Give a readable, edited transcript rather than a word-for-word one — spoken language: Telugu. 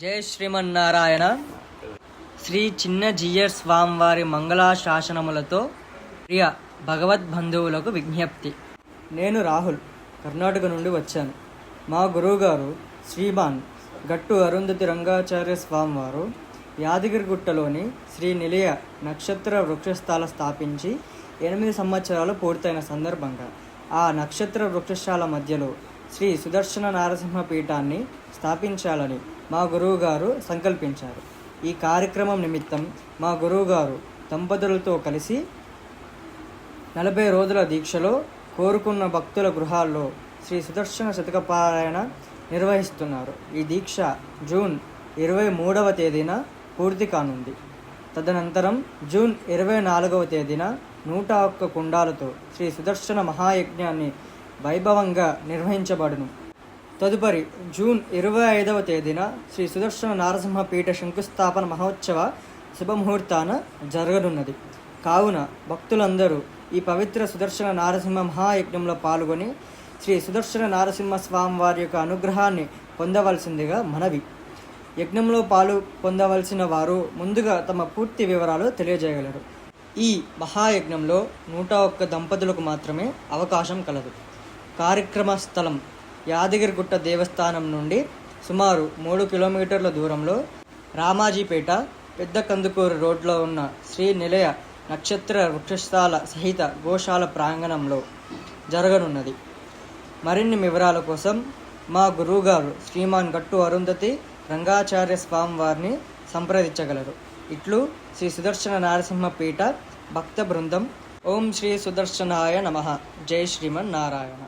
జై శ్రీమన్నారాయణ. శ్రీ చిన్న జీయర్ స్వామివారి మంగళాశాసనములతో ప్రియ భగవద్బంధువులకు విజ్ఞప్తి. నేను రాహుల్, కర్ణాటక నుండి వచ్చాను. మా గురువుగారు శ్రీమాన్ గట్టు అరుంధతి రంగాచార్య స్వామివారు యాదగిరిగుట్టలోని శ్రీ నిలయ నక్షత్ర వృక్షస్థాల స్థాపించి 8 సంవత్సరాలు పూర్తయిన సందర్భంగా ఆ నక్షత్ర వృక్షశాల మధ్యలో శ్రీ సుదర్శన నారసింహ పీఠాన్ని స్థాపించాలని మా గురువుగారు సంకల్పించారు. ఈ కార్యక్రమం నిమిత్తం మా గురువుగారు దంపతులతో కలిసి 40 రోజుల దీక్షలో కోరుకున్న భక్తుల గృహాల్లో శ్రీ సుదర్శన శతకపారాయణ నిర్వహిస్తున్నారు. ఈ దీక్ష జూన్ 23వ తేదీన పూర్తి కానుంది. తదనంతరం జూన్ 24వ తేదీన 101 కుండాలతో శ్రీ సుదర్శన మహాయజ్ఞాన్ని వైభవంగా నిర్వహించబడును. తదుపరి జూన్ 25వ తేదీన శ్రీ సుదర్శన నారసింహ పీఠ శంకుస్థాపన మహోత్సవ శుభముహూర్తాన జరగనున్నది. కావున భక్తులందరూ ఈ పవిత్ర సుదర్శన నారసింహ మహాయజ్ఞంలో పాల్గొని శ్రీ సుదర్శన నారసింహ స్వామి వారి యొక్క అనుగ్రహాన్ని పొందవలసిందిగా మనవి. యజ్ఞంలో పాలు పొందవలసిన వారు ముందుగా తమ పూర్తి వివరాలు తెలియజేయగలరు. ఈ మహాయజ్ఞంలో 101 దంపతులకు మాత్రమే అవకాశం కలదు. కార్యక్రమ స్థలం యాదగిరిగుట్ట దేవస్థానం నుండి సుమారు 3 కిలోమీటర్ల దూరంలో రామాజీపేట పెద్ద కందుకూరు రోడ్లో ఉన్న శ్రీ నిలయ నక్షత్ర వృక్షశాల సహిత గోశాల ప్రాంగణంలో జరగనున్నది. మరిన్ని వివరాల కోసం మా గురువుగారు శ్రీమాన్ గట్టు అరుంధతి రంగాచార్య స్వామి వారిని సంప్రదించగలరు. ఇట్లు శ్రీ సుదర్శన నారసింహ పీఠ భక్త బృందం. ఓం శ్రీ సుదర్శనాయ నమః. జై శ్రీమన్నారాయణ.